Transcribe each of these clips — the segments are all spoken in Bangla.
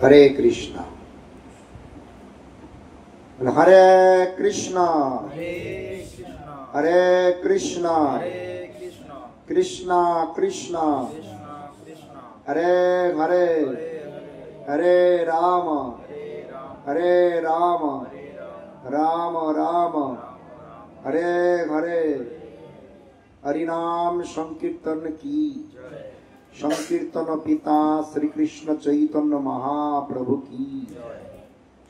हरे कृष्णा हरे कृष्णा हरे कृष्णा कृष्णा कृष्णा हरे हरे हरे राम राम राम हरे हरे। हरिनाम संकीर्तन की संकीर्तन पिता श्री कृष्ण चैतन्य महाप्रभु की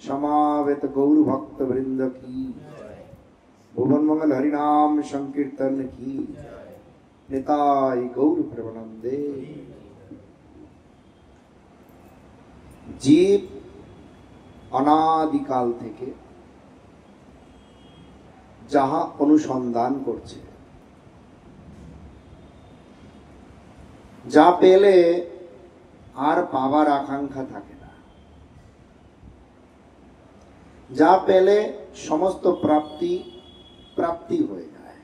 समावेत गौर भक्त वृंद की भुवन मंगल हरिनाम संकीर्तन की निताय गौर प्रेमानंदे। जीव अनादिकाल থেকে যাহা অনুসন্ধান করছে, যা পেলে আর পাবার আকাঙ্ক্ষা থাকে না, যা পেলে সমস্ত প্রাপ্তি প্রাপ্তি হয়ে যায়।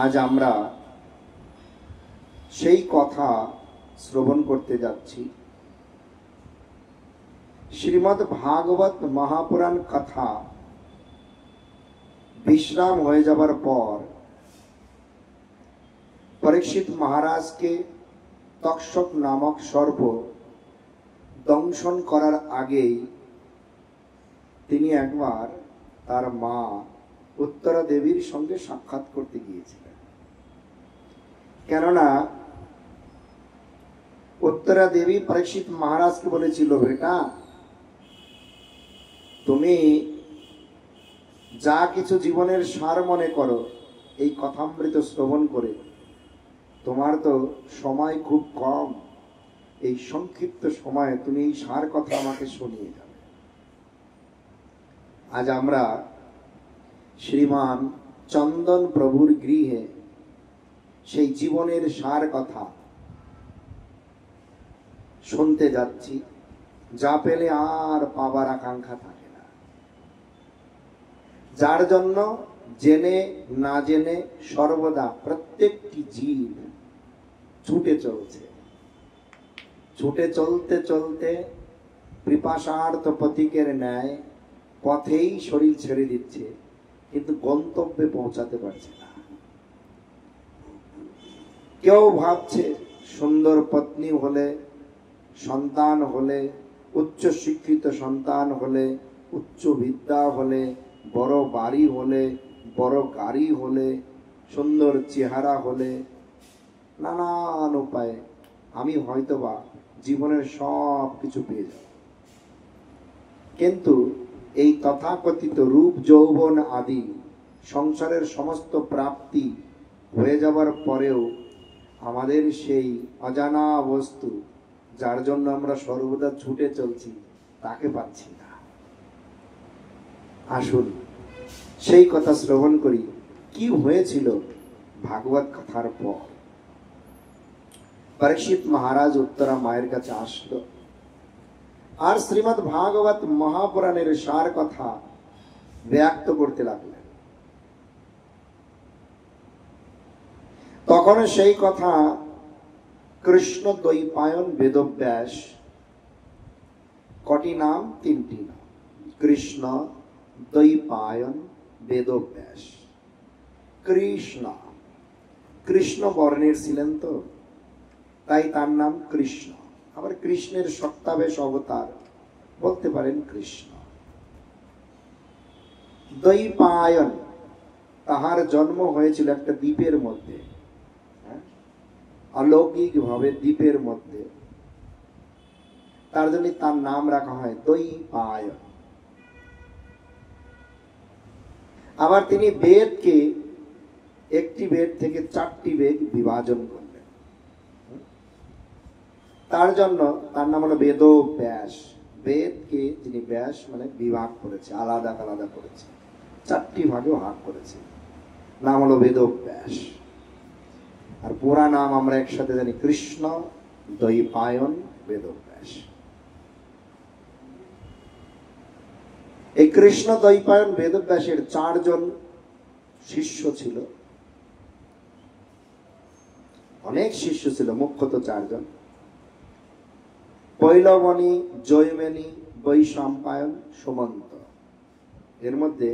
আজ আমরা সেই কথা শ্রবণ করতে যাচ্ছি। শ্রীমদ্ ভাগবত মহাপুরাণ কথা বিশ্রাম হয়ে যাবার পর পরীক্ষিত মহারাজকে তক্ষক নামক সর্প দংশন করার আগেই তিনি একবার তার মা উত্তরা দেবীর সঙ্গে সাক্ষাৎ করতে গিয়েছিলেন। কেননা উত্তরা দেবী পরীক্ষিত মহারাজকে বলেছিল, বেটা তুমি যা কিছু জীবনের সার মনে করো এই কথামৃত শ্রবণ করে, তোমার তো সময় খুব কম, এই সংক্ষিপ্ত সময়ে তুমি এই সার কথা আমাকে শুনিয়ে যাবে। আজ আমরা শ্রীমান চন্দন প্রভুর গৃহে সেই জীবনের সার কথা শুনতে যাচ্ছি, যা পেলে আর পাবার আকাঙ্ক্ষা থাকে না, যার জন্য জেনে না জেনে সর্বদা প্রত্যেকটি জীব ছুটে চলছে। ছুটে চলতে চলতে পিপাসার্ত পথিকের ন্যায় পথেই শরীর ছেড়ে দিচ্ছে, কিন্তু গন্তব্যে পৌঁছাতে পারছে না। কেউ ভাবছে সুন্দর পত্নী হলে, সন্তান হলে, উচ্চ শিক্ষিত সন্তান হলে, উচ্চ বিদ্যা হলে, বড় বাড়ি হলে, বড় গাড়ি হলে, সুন্দর চেহারা হলে, নানান উপায়ে আমি হয়তোবা জীবনের সব কিছু পেয়ে যাব। কিন্তু এই তথাকথিত রূপ যৌবন আদি সংসারের সমস্ত প্রাপ্তি হয়ে যাবার পরেও আমাদের সেই অজানা বস্তু, যার জন্য আমরা সর্বদা ছুটে চলছি, তাকে পাচ্ছি না। আসুন সেই কথা শ্রবণ করি, কি হয়েছিল ভাগবত কথার পর। পরীক্ষিত মহারাজ উত্তরা মায়ের কাছে আসলো আর শ্রীমদ্ ভাগবত মহাপুরাণের সার কথা ব্যক্ত করতে লাগলেন। তখন সেই কথা কৃষ্ণ দ্বৈপায়ন বেদব্যাস, কটি নাম? তিনটি নাম। কৃষ্ণ দ্বৈপায়ন বেদব্যাস। কৃষ্ণ কৃষ্ণ বর্ণের ছিলেন তো, তাই তার নাম কৃষ্ণ। আবার কৃষ্ণের সত্তাবেশ অবতার, বলতে পারেন কৃষ্ণ। দ্বৈপায়ন, তাহার জন্ম হয়েছিল একটা দ্বীপের মধ্যে, অলৌকিক ভাবে দ্বীপের মধ্যে, তার জন্য তার নাম রাখা হয় দ্বৈপায়ন। আবার তিনি বেদকে একটি বেদ থেকে 4টি বেদ বিভাজন করলেন, তার জন্য তার নাম হলো বেদব্যাস। বেদকে যিনি ব্যাস মানে বিভাগ করেছে, আলাদা আলাদা করেছে, 4টি ভাগে ভাগ করেছে, নাম হলো বেদব্যাস। আর পুরা নাম আমরা একসাথে জানি কৃষ্ণ দ্বৈপায়ন বেদব্যাস। এই কৃষ্ণ দ্বৈপায়ন বেদব্যাসের 4 জন শিষ্য ছিল। অনেক শিষ্য ছিল, মুখ্যত 4 জন। পৈলবনী, জৈমিনী, বৈশাম্পায়ন, সুমন্ত। এর মধ্যে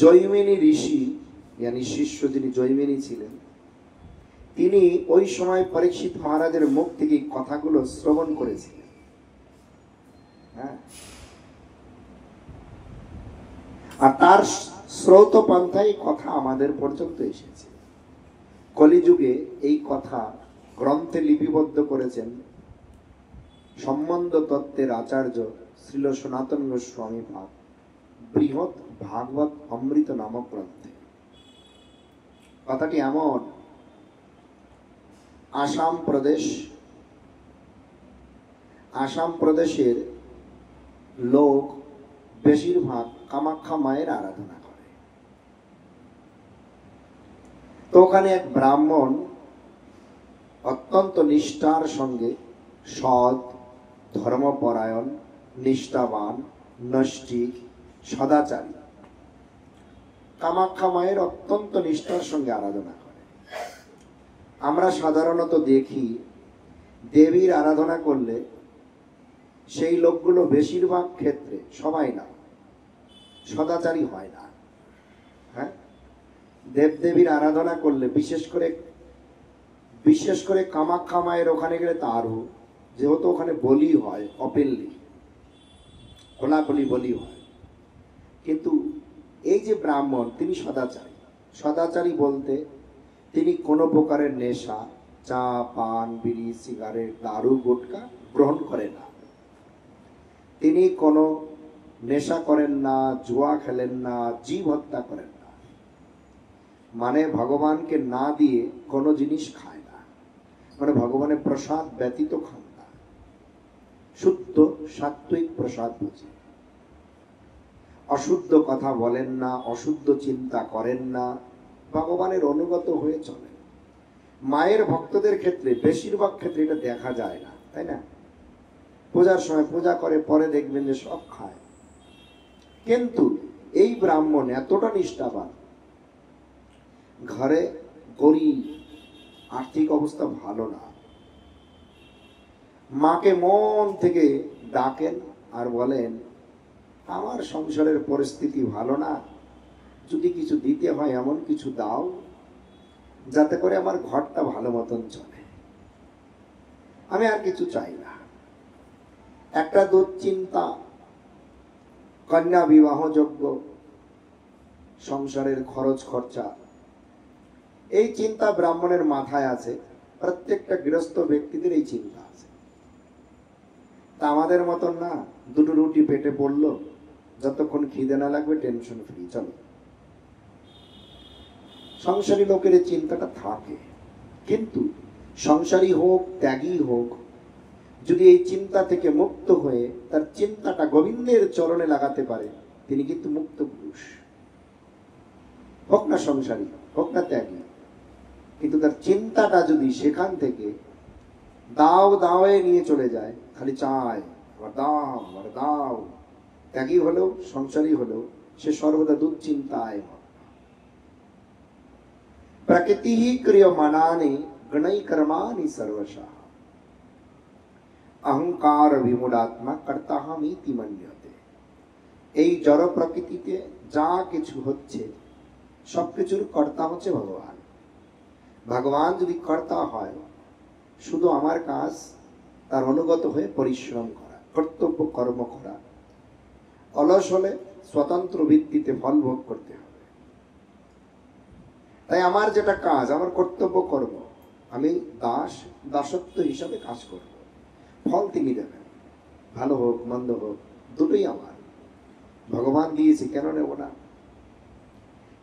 জৈমিনী ঋষি yani শিষ্য যিনি জৈমিনী ছিলেন, তিনি ওই সময় পরীক্ষিত মহারাজের মুখ থেকে কথাগুলো শ্রবণ করেছিলেন। হ্যাঁ, আর তার স্রোত পন্থায় কথা আমাদের পর্যন্ত এসেছে। কলিযুগে এই কথা গ্রন্থে লিপিবদ্ধ করেছেন সম্বন্ধ তত্ত্বের আচার্য শ্রীল সনাতন গোস্বামী পাদ বৃহৎ ভাগবত অমৃত নামক গ্রন্থে। কথাটি এমন, আসাম প্রদেশের লোক বেশিরভাগ কামাখ্যা মায়ের আরাধনা করে। তো ওখানে এক ব্রাহ্মণ অত্যন্ত নিষ্ঠার সঙ্গে সৎ, ধর্মপরায়ণ, নিষ্ঠাবান, নৈষ্ঠিক, সদাচারী কামাখ্যা মায়ের অত্যন্ত নিষ্ঠার সঙ্গে আরাধনা করে। আমরা সাধারণত দেখি দেবীর আরাধনা করলে সেই লোকগুলো বেশিরভাগ ক্ষেত্রে, সবাই না, সদাচারী হয় না। হ্যাঁ, দেবদেবীর আরাধনা করলে বিশেষ করে কামাখ্যা মায়ের ওখানে গেলে তারও, যেহেতু ওখানে বলি হয়, অপেল্লি খোলাখুলি বলি হয়। কিন্তু এই যে ব্রাহ্মণ, তিনি সদাচারী বলতে তিনি কোনো প্রকারের নেশা, চা, পান, বিড়ি, সিগারেট, দারু, গুটকা গ্রহণ করেন না। তিনি কোনো নেশা করেন না, জুয়া খেলেন না, জীব হত্যা করেন না, মানে ভগবানকে না দিয়ে কোনো জিনিস খায় না, মানে ভগবানের প্রসাদ ব্যতীত খান না, শুদ্ধ সাত্ত্বিক প্রসাদ বুঝে। অশুদ্ধ কথা বলেন না, অশুদ্ধ চিন্তা করেন না, ভগবানের অনুগত হয়ে চলেন। মায়ের ভক্তদের ক্ষেত্রে বেশিরভাগ ক্ষেত্রে এটা দেখা যায় না, তাই না? পূজার সময় পূজা করে, পরে দেখবেন যে সব খায়। কিন্তু এই ব্রাহ্মণ এতটা নিষ্ঠাবান, ঘরে গরিব, আর্থিক অবস্থা ভালো না, মাকে মন থেকে ডাকেন আর বলেন, আমার সংসারের পরিস্থিতি ভালো না, যদি কিছু দিতে হয় এমন কিছু দাও যাতে করে আমার ঘরটা ভালো মতন চলে, আমি আর কিছু চাই না। একটা দুশ্চিন্তা, কন্যা বিবাহযোগ্য, সংসারের খরচ খরচা, এই চিন্তা ব্রাহ্মণের মাথায় আছে। প্রত্যেকটা গৃহস্থ ব্যক্তিদের এই চিন্তা আছে। তা আমাদের মতন না, দুটো রুটি পেটে পড়লো, যতক্ষণ খিদে না লাগবে টেনশন ফ্রি, চলো। সংসারী লোকের এই চিন্তাটা থাকে, কিন্তু সংসারী হোক, ত্যাগী হোক, যদি এই চিন্তা থেকে মুক্ত হয়ে তার চিন্তাটা গোবিন্দের চরণে লাগাতে পারে, তিনি কিন্তু মুক্ত পুরুষ। হোক না সংসারী, হোক না ত্যাগী, কিন্তু তার চিন্তাটা যদি সেখান থেকে দাওয়ে নিয়ে চলে যায়, খালি চায়, আবার দাও, ত্যাগী হলেও সংসারী হলেও সে সর্বদা দুশ্চিন্তায়। প্রকৃতি ক্রিয়মাণানি গণৈ কর্মাণি সর্বশঃ অহংকার বিমূঢ়াত্মা কর্তাহমিতি মন্যতে। এই জড় প্রকৃতিতে যা কিছু হচ্ছে সবকিছুর কর্তা হচ্ছে ভগবান। ভগবান যদি কর্তা হয়, শুধু আমার কাজ তার অনুগত হয়ে পরিশ্রম করা, কর্তব্য কর্ম করা। অলস হলে স্বতন্ত্র ভিত্তিতে ফল ভোগ করতে হবে। তাই আমার যেটা কাজ, আমার কর্তব্য কর্ম, আমি দাসত্ব হিসাবে কাজ করব, ফল তিনি দেবেন, ভালো হোক মন্দ হোক দুটোই আমার, ভগবান দিয়েছে, কেন নেব না?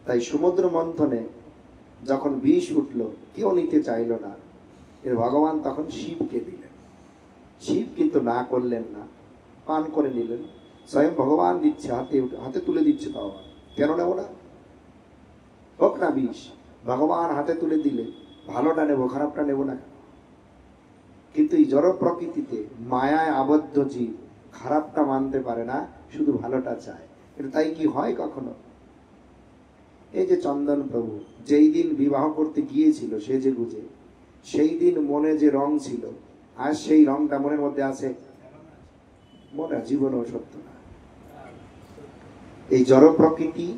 তাই সমুদ্র মন্থনে যখন বিষ উঠল, কেউ নিতে চাইল না, এর ভগবান তখন শিবকে দিলেন। শিব কিন্তু না করলেন না, পান করে নিলেন। স্বয়ং ভগবান দিচ্ছে, হাতে তুলে দিচ্ছে, তাও কেন নেব না? হোক না বিষ, ভগবান হাতে তুলে দিলে ভালোটা নেব, খারাপটা নেব না। কিন্তু এই জড় প্রকৃতিতে মায়ায় আবদ্ধ জীব খারাপটা মানতে পারে না, শুধু ভালোটা চায়। কিন্তু তাই কি হয় কখনো? এই যে চন্দন প্রভু যেই দিন বিবাহ করতে গিয়েছিল সেজে গুজে, সেই দিন মনে যে রং ছিল আর সেই রংটা মনের মধ্যে আছে? মনে জীবনেও সত্য না। এই জড় প্রকৃতি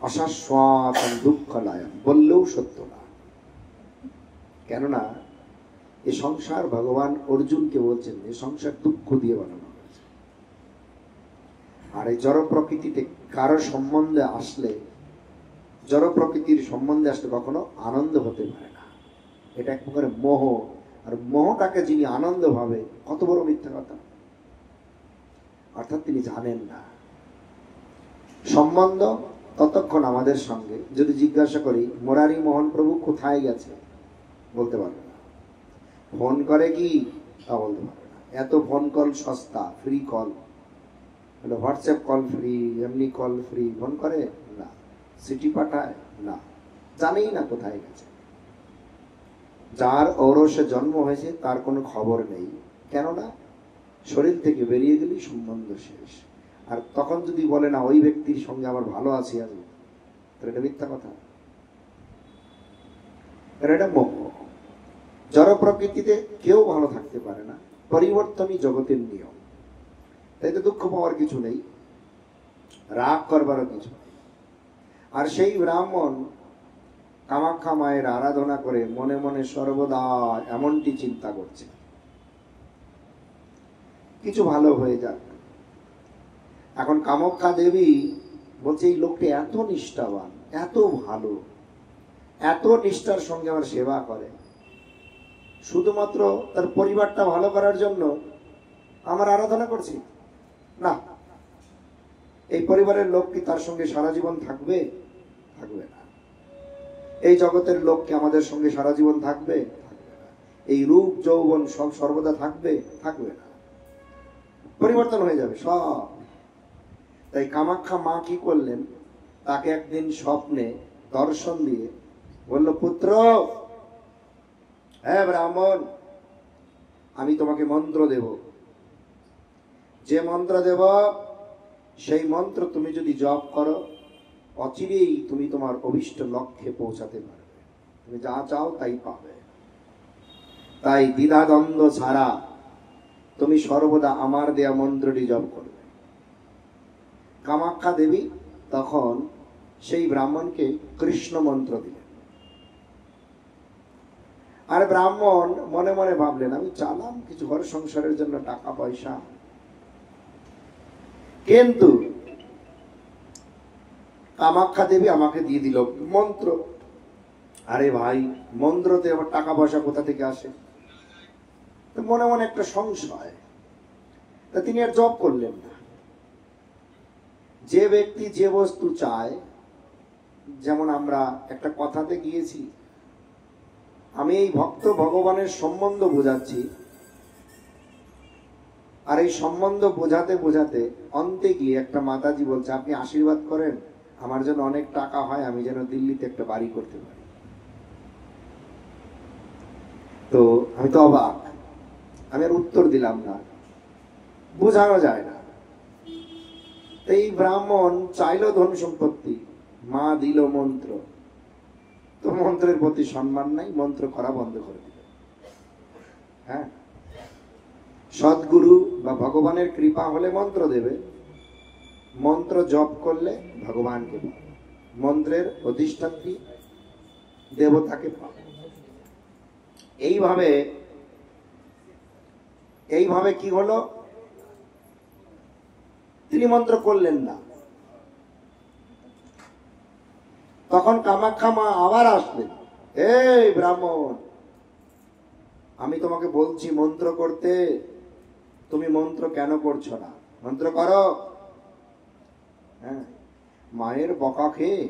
অশাশ্বত দুঃখলায়ন বললেও সত্য না। কেননা এ সংসার ভগবান অর্জুনকে বলছেন এ সংসার দুঃখ দিয়ে বানানো হয়েছে। আর এই জড় প্রকৃতিতে কারো সম্বন্ধে আসলে, জড় প্রকৃতির সম্বন্ধে আসলে কখনো আনন্দ হতে পারে না। এটা এক প্রকার মোহ। আর মোহটাকে যিনি আনন্দ ভাবে, কত বড় মিথ্যা কথা। অর্থাৎ তিনি জানেন না সম্বন্ধ ততক্ষণ আমাদের সঙ্গে। যদি জিজ্ঞাসা করি মুরারি মোহন প্রভু কোথায় গেছে, বলতে পারবে না। ফোন করে কি, তা বলতে পারবে না। এত ফোন কল সস্তা, free call, WhatsApp call free, এমনি কল ফ্রি। ফোন করে না, চিঠি পাঠায় না, জানেই না কোথায় গেছে। যার ঔরসে জন্ম হয়েছে তার কোনো খবর নেই। কেননা শরীর থেকে বেরিয়ে গেলেই সম্বন্ধ শেষ। আর তখন যদি বলে না ওই ব্যক্তির সঙ্গে আমার ভালো আছি আমি, তাহলে এটা মিথ্যা কথা। এটা মোহ। জড় প্রকৃতিতে কেউ ভালো থাকতে পারে না, পরিবর্তনই জগতের নিয়ম। তাই তো দুঃখ পাওয়ার কিছু নেই, রাগ করবারও কিছু নেই। আর সেই ব্রাহ্মণ কামাখ্যা মায়ের আরাধনা করে মনে মনে সর্বদা এমনটি চিন্তা করছে, কিছু ভালো হয়ে যাক। এখন কামাখ্যা দেবী বলছে এই লোকটি এত নিষ্ঠাবান, এত ভালো, এত নিষ্ঠার সঙ্গে আমার সেবা করে, শুধুমাত্র তার পরিবারটা ভালো করার জন্য আমার আরাধনা করছি না। এই পরিবারের লোক কি তার সঙ্গে সারা জীবন থাকবে? থাকবে না। এই জগতের লোক কি আমাদের সঙ্গে সারা জীবন থাকবে? থাকবে না। এই রূপ যৌবন সব সর্বদা থাকবে? থাকবে না। পরিবর্তন হয়ে যাবে সব। তাই কামাখ্যা মা কি করলেন, তাকে একদিন স্বপ্নে দর্শন দিয়ে বলল, পুত্র, হ্যাঁ ব্রাহ্মণ, আমি তোমাকে মন্ত্র দেব। যে মন্ত্র দেব সেই মন্ত্র তুমি যদি জপ করো, অচিরেই তুমি তোমার অভিষ্ট লক্ষ্যে পৌঁছাতে পারবে। তুমি যা চাও তাই পাবে। তাই দ্বিধাদ্বন্দ্ব ছাড়া তুমি সর্বদা আমার দেয়া মন্ত্রটি জপ করবে। কামাখ্যা দেবী তখন সেই ব্রাহ্মণকে কৃষ্ণ মন্ত্র দিলেন। আর ব্রাহ্মণ মনে মনে ভাবলেন, আমি চালাম কিছু ঘর সংসারের জন্য টাকা পয়সা, কিন্তু কামাখ্যা দেবী আমাকে দিয়ে দিল মন্ত্র। আরে ভাই, মন্ত্রতে আবার টাকা পয়সা কোথা থেকে আসে? মনে মনে একটা সংশয়। তা তিনি আর জপ করলেন না। যে ব্যক্তি যে বস্তু চায়, যেমন আমরা একটা কথাতে গিয়েছি, আমি এই ভক্ত ভগবানের সম্বন্ধ বোঝাচ্ছি, আর এই সম্বন্ধ বোঝাতে বোঝাতে অন্তে গিয়ে একটা মাতাজি বলছে, আপনি আশীর্বাদ করেন আমার জন্য অনেক টাকা হয়, আমি যেন দিল্লিতে একটা বাড়ি করতে পারি। তো আমি তো অবাক, আমি আর উত্তর দিলাম না, বোঝানো যায় না। এই ব্রাহ্মণ চাইলো ধন সম্পত্তি, মা দিল মন্ত্র, তো মন্ত্রের প্রতি সম্মান নাই, মন্ত্র করা বন্ধ করে দিল। হ্যাঁ, সদ্গুরু বা ভগবানের কৃপা হলে মন্ত্র দেবে, মন্ত্র জপ করলে ভগবানকে পাবে, মন্ত্রের অধিষ্ঠাত্রী দেবতাকে পাবে। এইভাবে কি হলো, তিনি মন্ত্র করলেন না। তখন কামাখ্যা মা আবার আসলেন, এই ব্রাহ্মণ, আমি তোমাকে বলছি মন্ত্র করতে, তুমি মন্ত্র কেন করছো না? মন্ত্র করো। হ্যাঁ, মায়ের বকা খেয়ে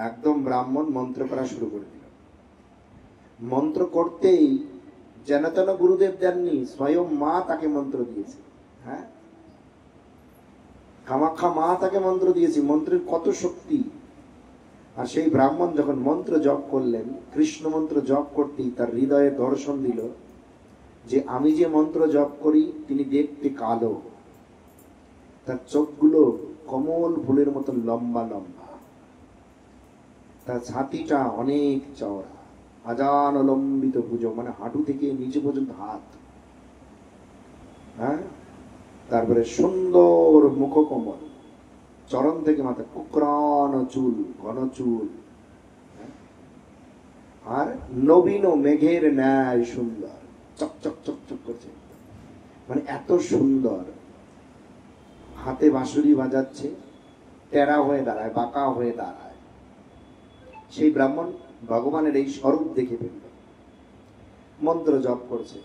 একদম ব্রাহ্মণ মন্ত্র করা শুরু করে দিল। মন্ত্র করতেই যেন তেন গুরুদেব দেননি, স্বয়ং মা তাকে মন্ত্র দিয়েছে। হ্যাঁ, কামাখ্যা মা তাকে মন্ত্র দিয়েছে, মন্ত্রের কত শক্তি। আর সেই ব্রাহ্মণ যখন মন্ত্র জপ করলেন, কৃষ্ণ মন্ত্র জপ করতেই তার হৃদয়ে দর্শন দিল যে আমি যে মন্ত্র জপ করি তিনি দেখতে কালো, তার চোখগুলো কমল ফুলের মতো লম্বা লম্বা, তার ছাতিটা অনেক চওড়া, আজান লম্বিত ভুজ, মানে হাঁটু থেকে নিচে পর্যন্ত হাত, হ্যাঁ, তারপরে সুন্দর মুখকমল, চরণ থেকে মাথা কুকরানো চুল, ঘন চুল, আর নবীন মেঘের ন্যায় সুন্দর, চকচক চকচক করছে, মানে এত সুন্দর। হাতে বাঁশুরি বাজাচ্ছে, টেরা হয়ে দাঁড়ায়, বাঁকা হয়ে দাঁড়ায়। সেই ব্রাহ্মণ ভগবানের এই স্বরূপ দেখে ফেলল, মন্ত্র জপ করছে।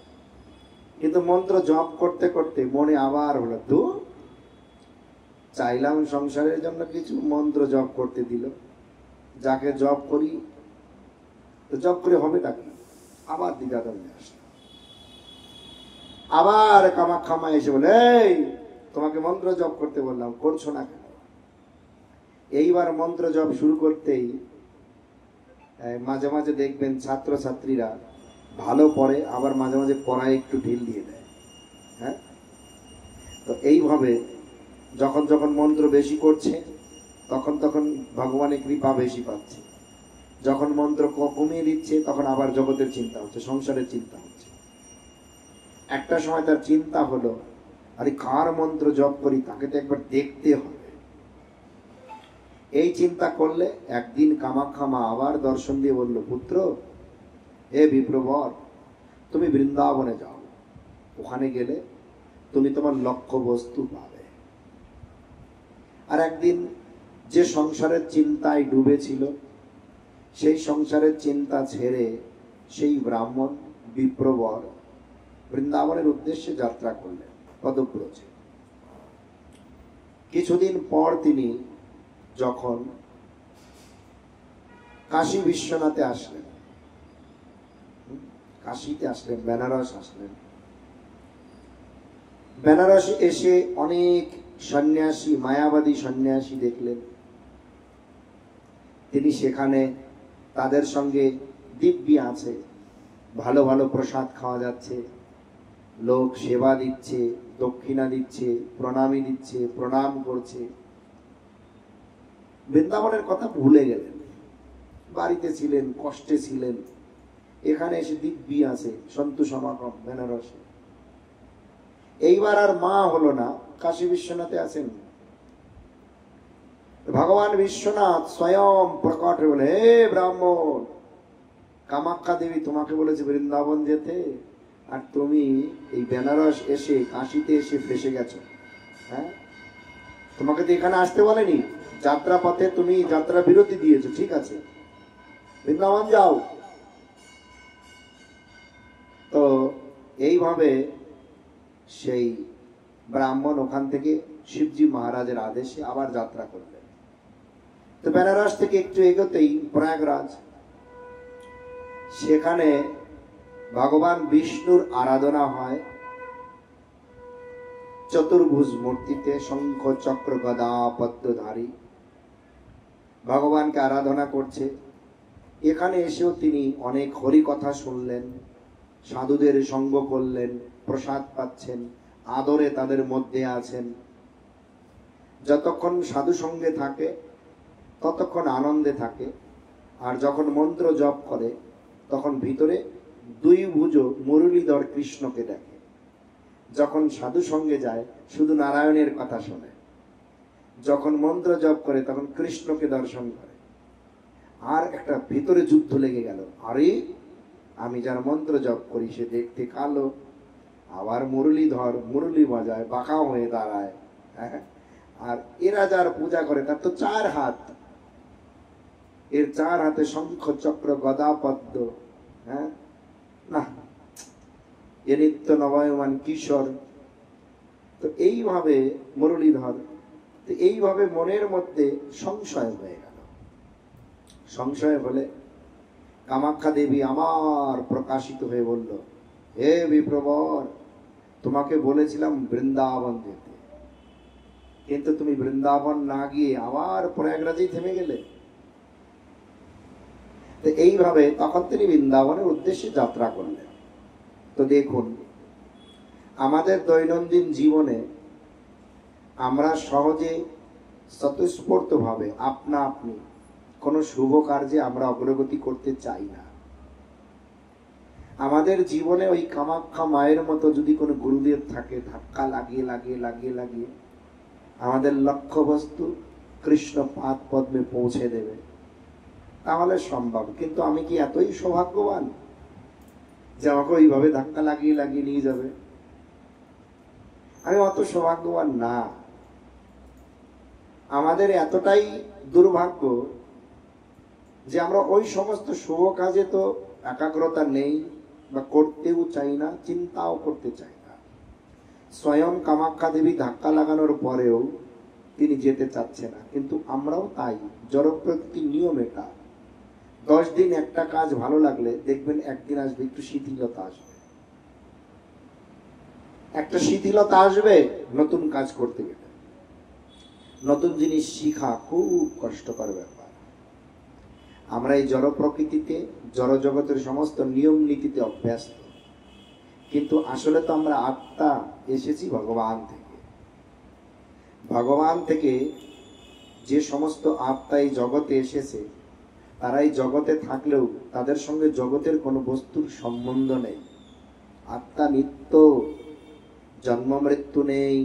কিন্তু মন্ত্র জপ করতে করতে মনে আবার হলো, তো চাইলাম সংসারের জন্য কিছু, মন্ত্র জপ করতে দিল, যাকে জপ করি তো জপ করে হবে নাকি? আবার দ্বিধাদ্বন্দ্বে আসলো। আবার কামাখ্যা এসে বলে, এই তোমাকে মন্ত্র জপ করতে বললাম, করছো না কেন? এইবার মন্ত্র জপ শুরু করতেই মাঝে মাঝে দেখবেন ছাত্রছাত্রীরা ভালো পড়ে, আবার মাঝে মাঝে পড়ায় একটু ঢিল দিয়ে দেয়। হ্যাঁ, তো এইভাবে যখন যখন মন্ত্র বেশি করছে তখন তখন ভগবানের কৃপা বেশি পাচ্ছে, যখন মন্ত্র কমিয়ে দিচ্ছে তখন আবার জগতের চিন্তা হচ্ছে, সংসারের চিন্তা হচ্ছে। একটা সময় তার চিন্তা হলো, আরে কার মন্ত্র জপ করি, তাকে তো একবার দেখতে হবে। এই চিন্তা করলে একদিন কামাখ্যা মা আবার দর্শন দিয়ে বলল, পুত্র, হে বিপ্রবর, তুমি বৃন্দাবনে যাও, ওখানে গেলে তুমি তোমার লক্ষ্য বস্তু পাবে। আর একদিন যে সংসারের চিন্তায় ডুবেছিল, সেই সংসারের চিন্তা ছেড়ে সেই ব্রাহ্মণ বিপ্রবর বৃন্দাবনের উদ্দেশ্যে যাত্রা করলেন পদব্রজে। কিছুদিন পর তিনি যখন কাশী বিশ্বনাথে আসলেন, কাশীতে আসলেন, বেনারস আসলেন, বেনারস এসে অনেক সন্ন্যাসী, মায়াবাদী সন্ন্যাসী দেখলেন। তিনি সেখানে তাদের সঙ্গে দিব্যি আছে, ভালো ভালো প্রসাদ খাওয়া যাচ্ছে, লোক সেবা দিচ্ছে, দক্ষিণা দিচ্ছে, প্রণামী দিচ্ছে, প্রণাম করছে। বৃন্দাবনের কথা ভুলে গেলেন, বাড়িতে ছিলেন, কষ্টে ছিলেন, এখানে এসে দিব্যি আছে, সন্তু সমাগম বেনারসে। এইবার আর মা হলো না, কাশী বিশ্বনাথে আছেন। ভগবান বিশ্বনাথ স্বয়ং প্রকট হয়ে বলে, হে ব্রাহ্মণ, কামাখ্যা দেবী তোমাকে বলেছে বৃন্দাবন যেতে, আর তুমি এই বেনারস এসে, কাশীতে এসে ফেসে গেছো। হ্যাঁ, তোমাকে তো এখানে আসতে বলেনি, যাত্রা পথে তুমি যাত্রা বিরতি দিয়েছো, ঠিক আছে, বৃন্দাবন যাও। তো এইভাবে সেই ব্রাহ্মণ ওখান থেকে শিবজি মহারাজের আদেশে আবার যাত্রা করলেন। তো বেনারস থেকে একটু এগোতেই প্রয়াগরাজ, সেখানে ভগবান বিষ্ণুর আরাধনা হয় চতুর্ভুজ মূর্তিতে, শঙ্খ চক্র গদা পদ্মধারী ভগবানকে আরাধনা করছে। এখানে এসেও তিনি অনেক হরি কথা শুনলেন, সাধুদের সঙ্গ করলেন, প্রসাদ পাচ্ছেন, আদরে তাদের মধ্যে আছেন। যতক্ষণ সাধু সঙ্গে থাকে ততক্ষণ আনন্দে থাকে, আর যখন মন্ত্র জপ করে তখন ভিতরে দুই ভুজ মুরলীধর কৃষ্ণকে দেখে। যখন সাধু সঙ্গে যায় শুধু নারায়ণের কথা শোনে, যখন মন্ত্র জপ করে তখন কৃষ্ণকে দর্শন করে। আর একটা ভিতরে যুদ্ধ লেগে গেল, আরে আমি যার মন্ত্র জপ করি সে দেখতে কালো, আবার মুরলীধর, মুরলী বাজায়, বাঁকা হয়ে দাঁড়ায়। হ্যাঁ, আর এরা যার পূজা করে তার তো 4 হাত, এর 4 হাতে শঙ্খ চক্র গদা পদ্ম। হ্যাঁ, না, এ নিত্য নবয়মান কিশোর। তো এইভাবে মুরলীধর, তো এইভাবে মনের মধ্যে সংশয় হয়ে গেল। সংশয় হলে কামাখ্যা দেবী আমার প্রকাশিত হয়ে বলল, হে বিপ্রবর, তোমাকে বলেছিলাম বৃন্দাবন যেতে, কিন্তু তুমি বৃন্দাবন না গিয়ে আবার প্রয়াগরাজেই থেমে গেলে। তো এইভাবে তখন তিনি বৃন্দাবনের উদ্দেশ্যে যাত্রা করলেন। তো দেখুন, আমাদের দৈনন্দিন জীবনে আমরা সহজে স্বতঃস্ফূর্তভাবে আপনা আপনি কোনো শুভ কার্যে আমরা অগ্রগতি করতে চাই না। আমাদের জীবনে ওই কামাখ্যা মায়ের মতো যদি কোনো গুরুদেব থাকে, ধাক্কা লাগিয়ে লাগিয়ে লাগিয়ে লাগিয়ে আমাদের লক্ষ্যবস্তু কৃষ্ণ পাদ পদ্মে পৌঁছে দেবে, তাহলে সম্ভব। কিন্তু আমি কি এতই সৌভাগ্যবান যে আমাকে ওইভাবে ধাক্কা লাগিয়ে লাগিয়ে নিয়ে যাবে? আমি অত সৌভাগ্যবান না। আমাদের এতটাই দুর্ভাগ্য যে আমরা ওই সমস্ত শুভ কাজে তো একাগ্রতা নেই, বা করতেও চাই না, চিন্তাও করতে চাই না। স্বয়ং কামাখ্যা দেবী ধাক্কা লাগানোর পরেও তিনি যেতে চাচ্ছে না, কিন্তু আমরাও তাই। জড় প্রকৃতির নিয়ম এটা। 10 দিন একটা কাজ ভালো লাগলে দেখবেন একদিন আসবে একটু শিথিলতা আসবে, একটা শিথিলতা আসবে। নতুন কাজ করতে গেলে, নতুন জিনিস শিখা খুব কষ্টকর ব্যাপার। আমরা এই জড় প্রকৃতিতে, জড় জগতের সমস্ত নিয়ম নীতিতে অভ্যস্ত, কিন্তু আসলে তো আমরা আত্মা, এসেছি ভগবান থেকে। ভগবান থেকে যে সমস্ত আত্মা এই জগতে এসেছে, তারা এই জগতে থাকলেও তাদের সঙ্গে জগতের কোনো বস্তুর সম্বন্ধ নেই। আত্মা নিত্য, জন্ম মৃত্যু নেই,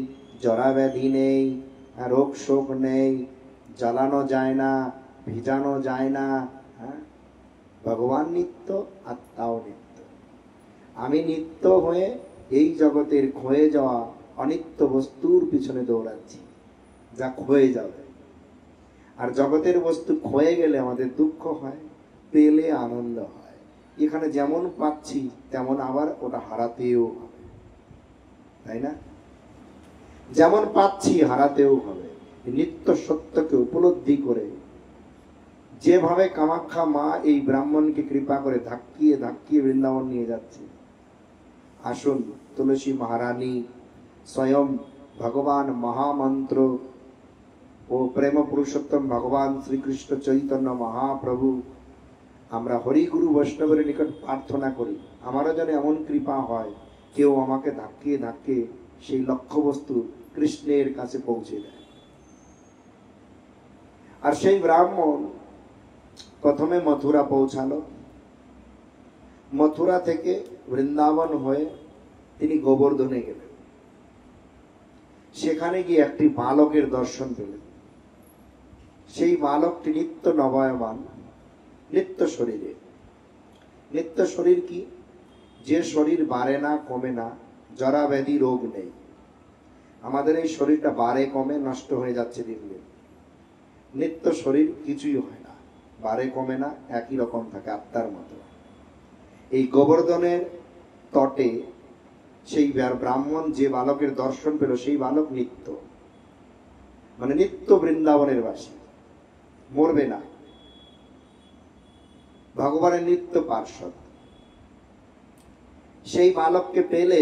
জরা ব্যাধি নেই, রোগ শোক নেই, জ্বালানো যায় না, ভিজানো যায় না। ভগবান নিত্য, আত্মাও নিত্য। আমি নিত্য হয়ে এই জগতের ক্ষয়ে যাওয়া অনিত্য বস্তুর পিছনে দৌড়াচ্ছি, যা ক্ষয়ে যাবে। আর জগতের বস্তু ক্ষয়ে গেলে আমাদের দুঃখ হয়, পেলে আনন্দ হয়। এখানে যেমন পাচ্ছি তেমন আবার ওটা হারাতেও হবে, তাই না? যেমন পাচ্ছি হারাতেও হবে। নিত্য সত্যকে উপলব্ধি করে যেভাবে কামাখ্যা মা এই ব্রাহ্মণকে কৃপা করে ধাক্কিয়ে ধাক্কিয়ে বৃন্দাবন নিয়ে যাচ্ছে। আসুন, তুলসী মহারানী স্বয়ং ভগবান মহামন্ত্র ও প্রেম পুরুষোত্তম ভগবান শ্রীকৃষ্ণ চৈতন্য মহাপ্রভু, আমরা হরিগুরু বৈষ্ণবের নিকট প্রার্থনা করি আমারও যেন এমন কৃপা হয়, কেউ আমাকে ধাক্কিয়ে ধাক্কিয়ে সেই লক্ষ্যবস্তু কৃষ্ণের কাছে পৌঁছে দেয়। আর সেই ব্রাহ্মণ প্রথমে মথুরা পৌঁছালো। মথুরা থেকে বৃন্দাবন হয়ে তিনি গোবর্ধনে গেলেন। সেখানে গিয়ে একটি বালকের দর্শন পেলেন। সেই বালকটি নিত্য নবায়মান, নিত্য শরীরে। নিত্য শরীর কি? যে শরীর বাড়ে না, কমে না, জরা ব্যাধি রোগ নেই। আমাদের এই শরীরটা বাড়ে কমে নষ্ট হয়ে যাচ্ছে দিন দিন। নিত্য শরীর কিছুই হয় না, বাড়ে কমে না, একই রকম থাকে আত্মার মতো। এই গোবর্ধনের তটে সেই ব্রাহ্মণ যে বালকের দর্শন পেল, সেই বালক নিত্য, মানে নিত্য বৃন্দাবনের বাসী, মরবে না, ভগবানের নিত্য পার্ষদ। সেই বালককে পেলে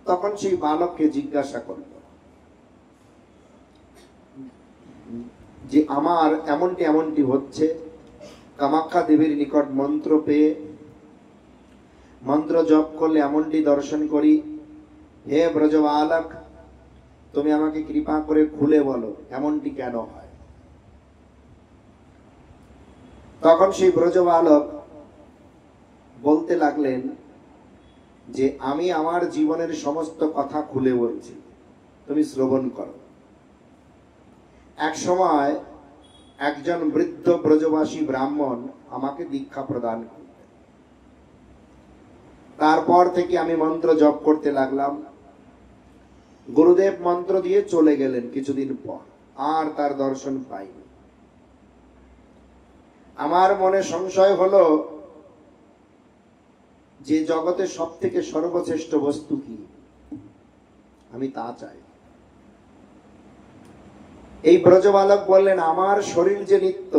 তখন সেই বালককে জিজ্ঞাসা করল যে আমার এমনটি এমনটি হচ্ছে, কামাখ্যা দেবীর নিকট মন্ত্র পেয়ে মন্ত্র জপ করলে এমনটি দর্শন করি। হে ব্রজবালক, তুমি আমাকে কৃপা করে খুলে বলো এমনটি কেন হয়। তখন সেই ব্রজবালক বলতে লাগলেন যে আমি আমার জীবনের সমস্ত কথা খুলে বলছি, তুমি শ্রবণ করো। এক সময় একজন বৃদ্ধ ব্রজবাসী ব্রাহ্মণ আমাকে দীক্ষা প্রদান করলেন। তারপর থেকে আমি মন্ত্র জপ করতে লাগলাম। গুরুদেব মন্ত্র দিয়ে চলে গেলেন কিছুদিন পর, আর তার দর্শন পাইনি। আমার মনে সংশয় হলো যে জগতে সব থেকে সর্বশ্রেষ্ঠ বস্তু কি, আমি তা চাই। এই ব্রজবালক বললেন আমার শরীর যে নিত্য,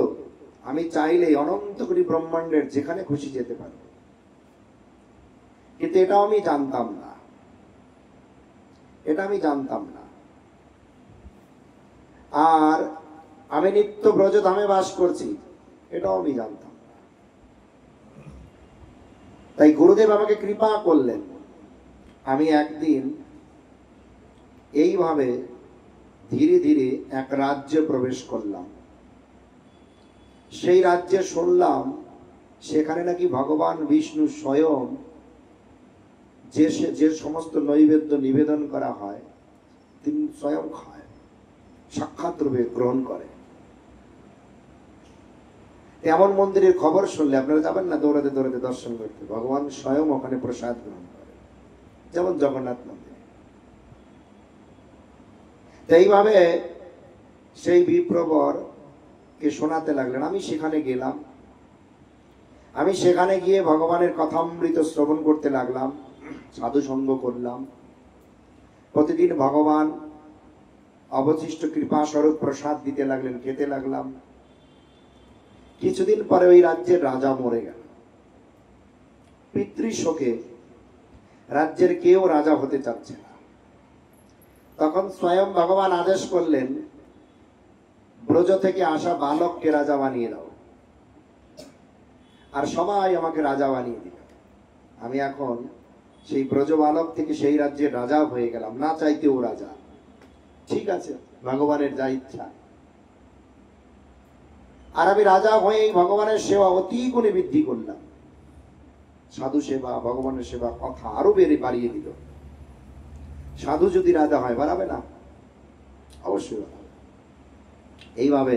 আমি চাইলে অনন্ত কোটি ব্রহ্মাণ্ডের যেখানে খুশি যেতে পারব। কিন্তু এটাও আমি জানতাম না, এটা আমি জানতাম না। আর আমি নিত্য ব্রজধামে বাস করছি, এটাও আমি জানতাম না। তাই গুরুদেব আমাকে কৃপা করলেন। আমি একদিন এইভাবে ধীরে ধীরে এক রাজ্যে প্রবেশ করলাম। সেই রাজ্যে শুনলাম সেখানে নাকি ভগবান বিষ্ণু স্বয়ং যে সমস্ত নৈবেদ্য নিবেদন করা হয় তিনি স্বয়ং খায়, সাক্ষাৎ রূপে গ্রহণ করে। এমন মন্দিরের খবর শুনলে আপনারা যাবেন না দৌড়াতে দৌড়াতে দর্শন করতে? ভগবান স্বয়ং ওখানে প্রসাদ গ্রহণ করে, যেমন জগন্নাথ মন্দিরে। এইভাবে সেই বিপ্রবর কে শোনাতে লাগলেন। আমি সেখানে গেলাম, আমি সেখানে গিয়ে ভগবানের কথামৃত শ্রবণ করতে লাগলাম, সাধু সঙ্গ করলাম। প্রতিদিন ভগবান অবশিষ্ট কৃপা স্বরূপ প্রসাদ দিতে লাগলেন, খেতে লাগলাম। কিছুদিন পরে ওই রাজ্যের রাজা মরে গেল। পিতৃশোকে রাজ্যের কেউ রাজা হতে চাচ্ছে না। তখন স্বয়ং ভগবান আদেশ করলেন, ব্রজ থেকে আসা বালককে রাজা বানিয়ে দাও। আর সবাই আমাকে রাজা বানিয়ে দিল। আমি এখন সেই ব্রজ বালক থেকে সেই রাজ্যের রাজা হয়ে গেলাম, না চাইতেও রাজা। ঠিক আছে, ভগবানের যা ইচ্ছা। আর আমি রাজা হয়ে ভগবানের সেবা অতি গুণে বৃদ্ধি করলাম। সাধু সেবা, ভগবানের সেবা কথা আরো বাড়িয়ে দিল। সাধু যদি রাজা হয় বাড়াবে না? অবশ্যই বাড়াবে। এইভাবে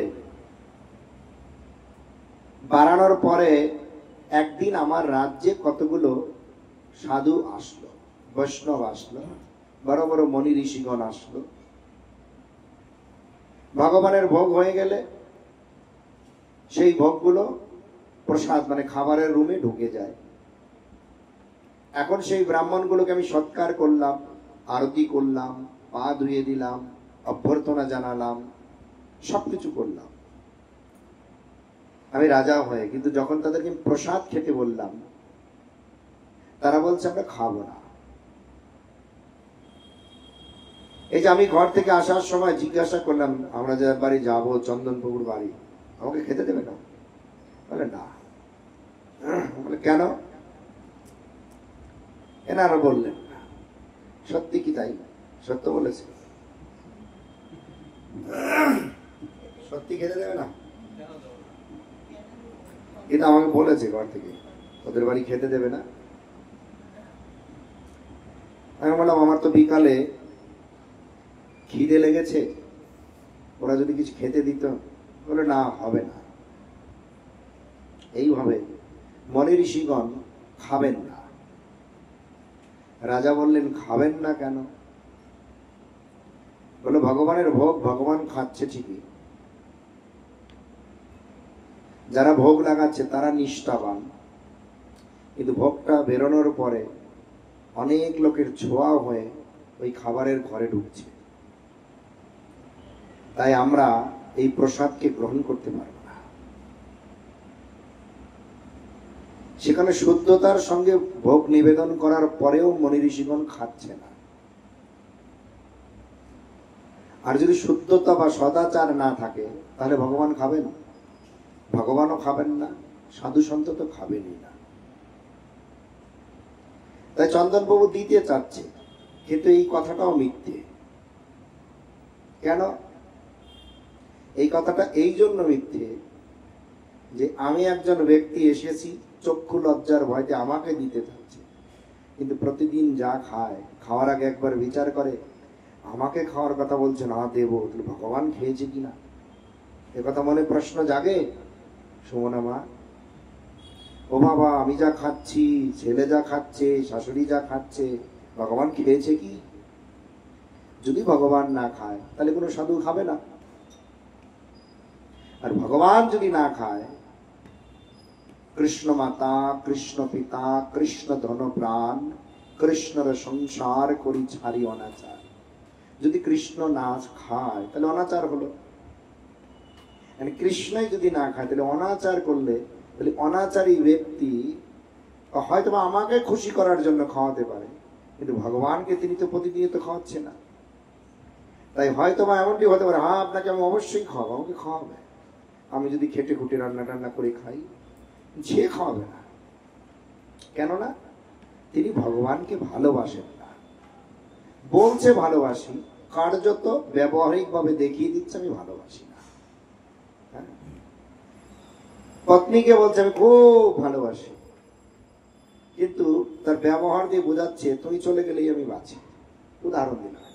বাড়ানোর পরে একদিন আমার রাজ্যে কতগুলো সাধু আসলো, বৈষ্ণব আসলো, বড় বড় মনি ঋষিগণ আসলো। ভগবানের ভোগ হয়ে গেলে সেই ভোগগুলো প্রসাদ মানে খাবারের রুমে ঢুকে যায়। এখন সেই ব্রাহ্মণগুলোকে আমি সৎকার করলাম, আরতি করলাম, পা ধুয়ে দিলাম, অভ্যর্থনা জানালাম, সবকিছু করলাম আমি রাজা হয়ে। কিন্তু যখন তাদেরকে প্রসাদ খেতে বললাম, তারা বলছে আমরা খাবো না। এই যে আমি ঘর থেকে আসার সময় জিজ্ঞাসা করলাম, আমরা যার বাড়ি যাবো, চন্দনবাবুর বাড়ি, আমাকে খেতে দেবে না? বলে না। বলে কেন? এনারা বললেন। সত্যি কি তাই? সত্য বলেছে? সত্যি খেতে দেবে না? এটা আমাকে বলেছে ঘর থেকে, ওদের বাড়ি খেতে দেবে না। আমি বললাম আমার তো বিকালে খিদে লেগেছে, ওরা যদি কিছু খেতে দিত। বলে না, হবে না। এইভাবে মনি ঋষিগণ খাবেন না। রাজা বললেন খাবেন না কেন? বলে ভগবানের ভোগ ভগবান খাচ্ছে ঠিকই, যারা ভোগ লাগাচ্ছে তারা নিষ্ঠাবান, কিন্তু ভোগটা বেরোনোর পরে অনেক লোকের ছোঁয়া হয়ে ওই খাবারের ঘরে ঢুকছে। তাই আমরা এই প্রসাদকে গ্রহণ করতে পারব না। সেখানে শুদ্ধতার সঙ্গে ভোগ নিবেদন করার পরেও মনি ঋষিগণ খাচ্ছে না। আর যদি শুদ্ধতা বা সদাচার না থাকে তাহলে ভগবান খাবেন? ভগবানও খাবেন না, সাধু সন্ত তো খাবেনই না। তাই চন্দনবাবু দিতে চাচ্ছে, কিন্তু এই কথাটাও মিথ্যে। কেন? এই কথাটা এই জন্য মিথ্যে যে আমি একজন ব্যক্তি এসেছি, চক্ষু লজ্জার ভয়তে আমাকে দিতে চাচ্ছে, কিন্তু প্রতিদিন যা খায়, খাওয়ার আগে একবার বিচার করে আমাকে খাওয়ার কথা বলছে, না দেবো, তাহলে ভগবান খেয়েছে কিনা এ কথা মনে প্রশ্ন জাগে? সুমনা মা, ও বাবা, আমি যা খাচ্ছি, ছেলে যা খাচ্ছে, শাশুড়ি যা খাচ্ছে, ভগবান খেয়েছে কি? যদি ভগবান না খায় তাহলে কোনো সাধু খাবে না। আর ভগবান যদি না খায়, কৃষ্ণ মাতা, কৃষ্ণ পিতা, কৃষ্ণ ধন প্রাণ, কৃষ্ণর সংসার করি ছাড়ি অনাচার। যদি কৃষ্ণ না খায় তাহলে অনাচার হলো। কৃষ্ণই যদি না খায় তাহলে অনাচার করলে, তাহলে অনাচারী ব্যক্তি হয়তো আমাকে খুশি করার জন্য খাওয়াতে পারে, কিন্তু ভগবানকে তিনি তো প্রতিদিন তো খাওয়াচ্ছে না। তাই হয়তো বা এমনটি হতে পারে, হ্যাঁ আপনাকে আমি অবশ্যই খাওয়াবো, আমাকে খাওয়াবে। আমি যদি খেটে খুঁটে রান্না টান্না করে খাই, সে খাওয়াবে না। কেননা তিনি ভগবানকে ভালোবাসেন না। বলছে ভালোবাসি, কার্যত ব্যবহারিক ভাবে দেখিয়ে দিচ্ছে আমি ভালোবাসি না। পত্নীকে বলছে আমি খুব ভালোবাসি, কিন্তু তার ব্যবহার দিয়ে বোঝাচ্ছে তুমি চলে গেলেই আমি বাঁচি। উদাহরণ দিলাম,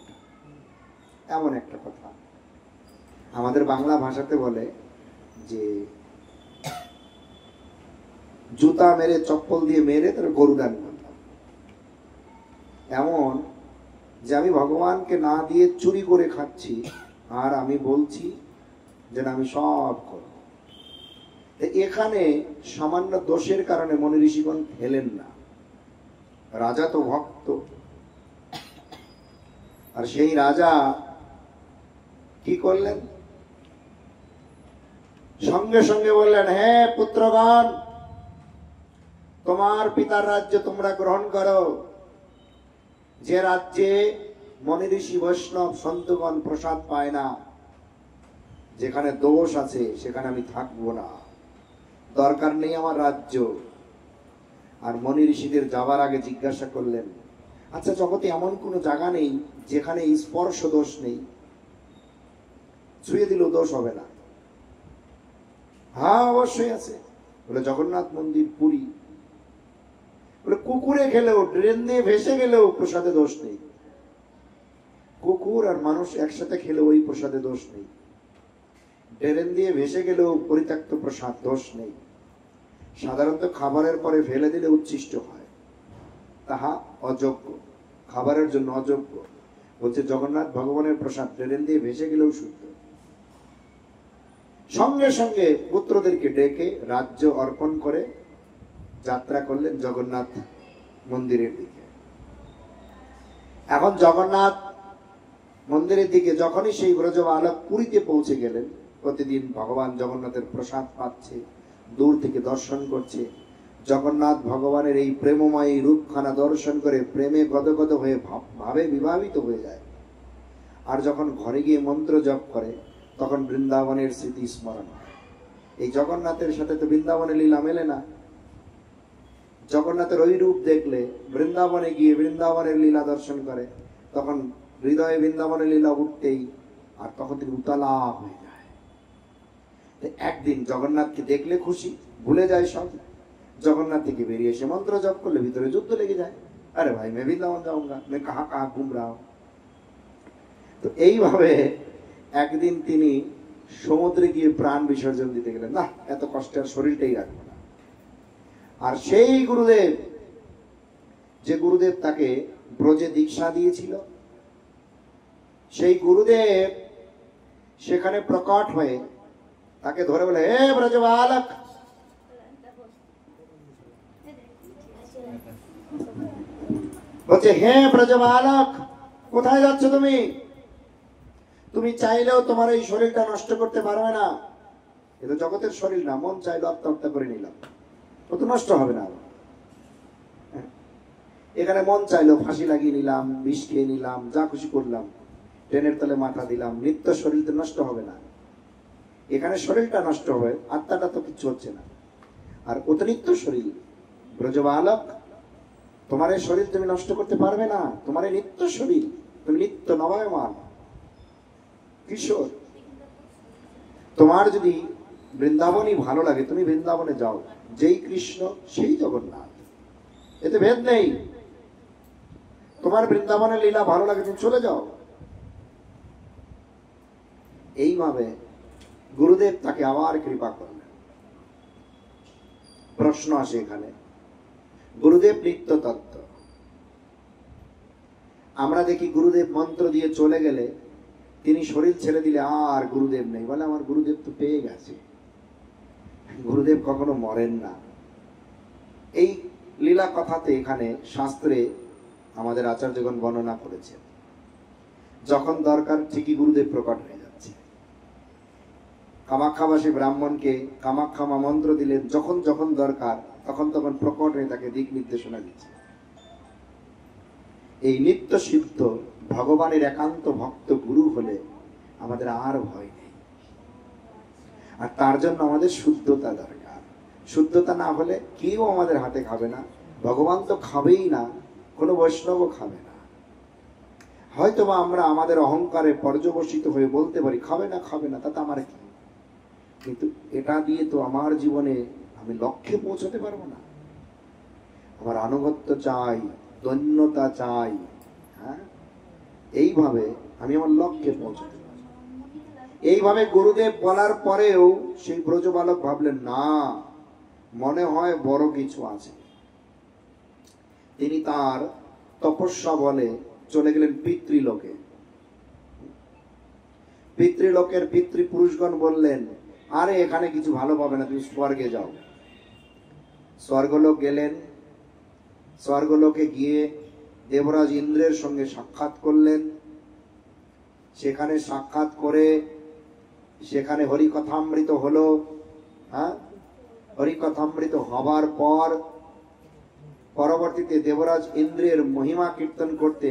এমন একটা কথা আমাদের বাংলা ভাষাতে বলে যে জুতা মেরে চপ্পল দিয়ে মেরে তার গরু দান করলাম। এমন যে আমি ভগবানকে না দিয়ে চুরি করে খাচ্ছি, আর আমি বলছি যে আমি সব করব। এখানে সামান্য দোষের কারণে মনি ঋষিগণ খেলেন না। রাজা তো ভক্ত, আর সেই রাজা কি করলেন, সঙ্গে সঙ্গে বললেন, হে পুত্রগণ, তোমার পিতার রাজ্য তোমরা গ্রহণ করো। যে রাজ্যে মনি ঋষি বৈষ্ণব সন্তগণ প্রসাদ পায় না, যেখানে দোষ আছে সেখানে আমি থাকবো না, দরকার নেই আমার রাজ্য। আর মনি ঋষিদের যাবার আগে জিজ্ঞাসা করলেন, আচ্ছা জগতে এমন কোনো জায়গা নেই যেখানে স্পর্শ দোষ নেই, ছুঁয়ে দিলেও দোষ হবে না? হ্যাঁ অবশ্যই আছে। বলে জগন্নাথ মন্দির, পুরী। বলে কুকুরে খেলেও, ড্রেন দিয়ে ভেসে গেলেও প্রসাদে দোষ নেই। কুকুর আর মানুষ একসাথে খেলে ওই প্রসাদে দোষ নেই। ড্রেন দিয়ে ভেসে গেলেও পরিত্যক্ত প্রসাদ দোষ নেই। সাধারণত খাবারের পরে ফেলে দিলে উচ্ছিষ্ট হয়, তাহা অযোগ্য, খাবারের জন্য অযোগ্য। বলছে জগন্নাথ ভগবানের প্রসাদ ড্রেন দিয়ে ভেসে গেলেও শুদ্ধ। সঙ্গে সঙ্গে পুত্রদেরকে ডেকে রাজ্য অর্পণ করে যাত্রা করলেন জগন্নাথ মন্দিরের দিকে। এখন জগন্নাথ মন্দিরের দিকে যখনই সেই ব্রজবালক পুরীতে পৌঁছে গেলেন, প্রতিদিন ভগবান জগন্নাথের প্রসাদ পাচ্ছে, দূর থেকে দর্শন করছে। জগন্নাথ ভগবানের এই প্রেমময় রূপখানা দর্শন করে প্রেমে গদগদ হয়ে ভাবে বিভাবিত হয়ে যায়। আর যখন ঘরে গিয়ে মন্ত্র জপ করে, তখন বৃন্দাবনের স্মৃতি স্মরণ হয়। এই জগন্নাথের সাথে তো বৃন্দাবনের লীলা মেলে না। জগন্নাথের ওই রূপ দেখলে বৃন্দাবনে গিয়ে বৃন্দাবনের লীলা দর্শন করে, তখন হৃদয়ে বৃন্দাবনের লীলা উঠতেই আর তখন তিনি উতলা হয়ে যায়। একদিন জগন্নাথকে দেখলে খুশি, ভুলে যায় সব। জগন্নাথ থেকে বেরিয়ে এসে মন্ত্র জপ করলে ভিতরে যুদ্ধ লেগে যায়। আরে ভাই मैं বৃন্দাবন जाऊंगा, मैं कहां कहां घूम रहा हूं। তো এইভাবে একদিন তিনি সমুদ্রে গিয়ে প্রাণ বিসর্জন দিতে গেলেন। না, এত কষ্টের শরীরটাই রাখবো না। আর সেই গুরুদেব, যে গুরুদেব তাকে ব্রজে দীক্ষা দিয়েছিল, সেই গুরুদেব সেখানে প্রকট হয়ে তাকে ধরে বলে, হে ব্রজবালক, বলছে হে ব্রজবালক, কোথায় যাচ্ছ তুমি? তুমি চাইলেও তোমার এই শরীরটা নষ্ট করতে পারবে না। এটা জগতের শরীর না, মন চাইলো আত্মহত্যা করে নিলাম, ও তো নষ্ট হবে না। এখানে মন চাইলো ফাঁসি লাগিয়ে নিলাম, বিষ খেয়ে নিলাম, যা খুশি করলাম, ট্রেনের তলে মাথা দিলাম, নিত্য শরীর তো নষ্ট হবে না। এখানে শরীরটা নষ্ট হবে, আত্মাটা তো কিছু হচ্ছে না। আর ও তো নিত্য শরীর। ব্রজবালক, তোমার এই শরীর তুমি নষ্ট করতে পারবে না, তোমার এই নিত্য শরীর, তুমি নিত্য নবায়মান কিশোর। তোমার যদি বৃন্দাবনই ভালো লাগে, তুমি বৃন্দাবনে যাও, যেই কৃষ্ণ সেই জগন্নাথ, এতে ভেদ নেই। তোমার বৃন্দাবনের লীলা ভালো লাগে, তুমি চলে যাও। এইভাবে গুরুদেব তাকে আবার কৃপা করলেন। প্রশ্ন আসে এখানে, গুরুদেব নিত্য তত্ত্ব, আমরা দেখি গুরুদেব মন্ত্র দিয়ে চলে গেলে, তিনি শরীর ছেড়ে দিলে আর গুরুদেব নেই, বলে আমার গুরুদেব তো পেয়ে গেছে। গুরুদেব কখনো মরেন না। এই লীলা কথাতে এখানে শাস্ত্রে আমাদের আচার্যগণ বর্ণনা করেছেন, যখন দরকার ঠিকই গুরুদেব প্রকট হয়ে যাচ্ছে। কামাখ্যাবাসী ব্রাহ্মণকে কামাখ্যা মা মন্ত্র দিলেন, যখন যখন দরকার তখন তখন প্রকট হয়ে তাকে দিক নির্দেশনা দিচ্ছে। এই নিত্য সিদ্ধ ভগবানের একান্ত ভক্ত গুরু হলে আমাদের আর ভয় নেই। আর তার জন্য আমাদের শুদ্ধতা দরকার। শুদ্ধতা না হলে কেউ আমাদের হাতে খাবে না, ভগবান তো খাবেই না, কোনো বৈষ্ণবও খাবে না। হয়তোবা আমরা আমাদের অহংকারে পর্যবসিত হয়ে বলতে পারি খাবে না, তাতে আমার কি। কিন্তু এটা দিয়ে তো আমার জীবনে আমি লক্ষ্যে পৌঁছতে পারবো না। আমার আনুগত্য চাই, দৈন্যতা চাই। হ্যাঁ, এইভাবে আমি আমার লক্ষ্যে পৌঁছতে পারি। এইভাবে গুরুদেব বলার পরেও সেই ব্রজবালক ভাবলেন, না, মনে হয় বড় কিছু আছে। তিনি তার তপস্যা বলে চলে গেলেন পিতৃলোকে। পিতৃলোকের পিতৃপুরুষগণ বললেন, আরে এখানে কিছু ভালো পাবে না, তুমি স্বর্গে যাও। স্বর্গলোক গেলেন। স্বর্গলোকে গিয়ে দেবরাজ ইন্দ্রের সঙ্গে সাক্ষাৎ করলেন। সেখানে সাক্ষাৎ করে সেখানে হরিকথামৃত হলো। হ্যাঁ, হরিকথামৃত হবার পর পরবর্তীতে দেবরাজ ইন্দ্রের মহিমা কীর্তন করতে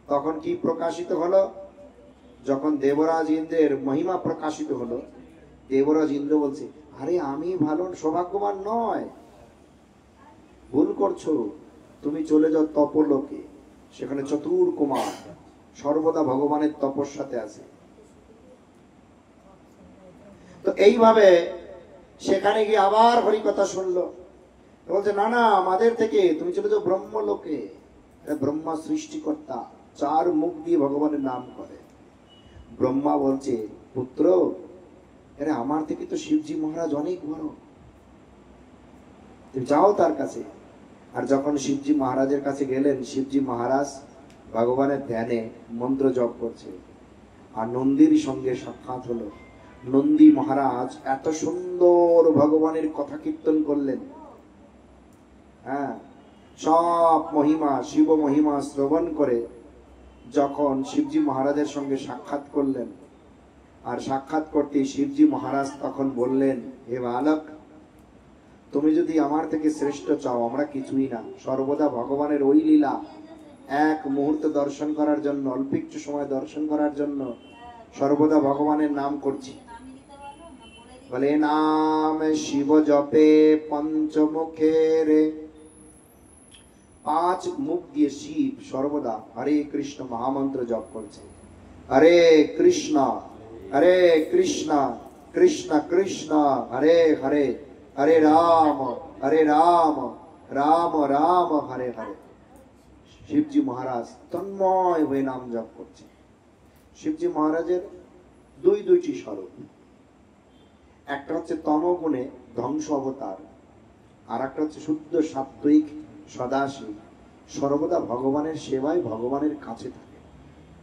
তখন কি প্রকাশিত হলো? যখন দেবরাজ ইন্দ্রের মহিমা প্রকাশিত হলো, দেবরাজ ইন্দ্র বলছে, আরে আমি ভালো সৌভাগ্যবান নয়, ভুল করছো, তুমি চলে যাও তপলোকে। সেখানে চতুর কুমার সর্বদা ভগবানের তপস্যাতে আছে। তো এইভাবে সেখানে গিয়ে আবার হরিকথা শুনলো। বলছে, না না, আমাদের থেকে তুমি চলে যাও ব্রহ্মলোকে। ব্রহ্মা সৃষ্টিকর্তা, 4 মুখ দিয়ে ভগবানের নাম করে। ব্রহ্মা বলছে, পুত্র, আরে আমার থেকে তো শিবজি মহারাজ অনেক বড়, তুমি যাও তার কাছে। আর যখন শিবজি মহারাজের কাছে গেলেন, শিবজি মহারাজ ভগবানের ধ্যানে মন্ত্র জপ করছে। আর নন্দীর সঙ্গে সাক্ষাৎ হলো। নন্দী মহারাজ এত সুন্দর ভগবানের কথা কীর্তন করলেন। হ্যাঁ, সব মহিমা, শিব মহিমা শ্রবণ করে যখন শিবজি মহারাজের সঙ্গে সাক্ষাৎ করলেন, আর সাক্ষাৎ করতে শিবজি মহারাজ তখন বললেন, হে বালক, তুমি যদি আমার থেকে শ্রেষ্ঠ চাও, আমরা কিছুই না, সর্বদা ভগবানের ওই লীলা এক মুহূর্ত দর্শন করার জন্য, অল্প একটু সময় দর্শন করার জন্য সর্বদা ভগবানের নাম করছি। বলে, নাম শিব জপে পঞ্চমুখের, 5 মুখ দিয়ে শিব সর্বদা হরে কৃষ্ণ মহামন্ত্র জপ করছে। হরে কৃষ্ণ কৃষ্ণ কৃষ্ণ হরে হরে, হরে রাম রাম রাম হরে হরে। শিবজি মহারাজ তন্ময় হয়ে নাম জপ করছে। শিবজি মহারাজের দুইটি স্বরূপ, একটা হচ্ছে তমগুণে ধ্বংস অবতার, আর একটা হচ্ছে শুদ্ধ সাত্ত্বিক সদাশিব, সর্বদা ভগবানের সেবায় ভগবানের কাছে থাকে,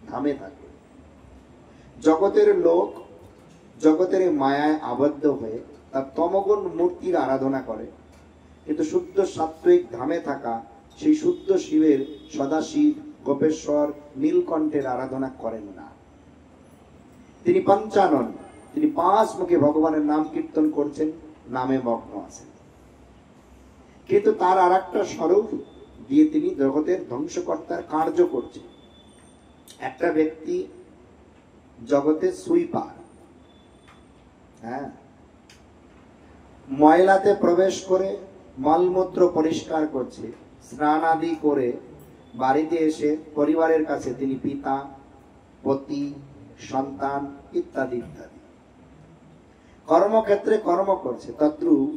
ধামে থাকে। জগতের লোক জগতের মায়ায় আবদ্ধ হয়ে তার তমগুণ মূর্তির আরাধনা করে, কিন্তু শুদ্ধ সাত্ত্বিক ধামে থাকা সেই শুদ্ধ শিবের, সদাশিব, গোপেশ্বর, নীলকণ্ঠের আরাধনা করেন না। তিনি পঞ্চানন, তিনি 5 মুখে ভগবানের নাম কীর্তন করছেন, নামে মগ্ন আছেন। কিন্তু তার আর একটা স্বরূপ দিয়ে তিনি জগতের ধ্বংসকর্তার কার্য করছেন। একটা ব্যক্তি জগতে সুইপার, হ্যাঁ, ময়লাতে প্রবেশ করে মলমূত্র পরিষ্কার করছে, স্নান আদি করে বাড়িতে এসে পরিবারের কাছে তিনি পিতা, পতি, সন্তান ইত্যাদি ইত্যাদি কর্মক্ষেত্রে কর্ম করছে। তদ্রূপ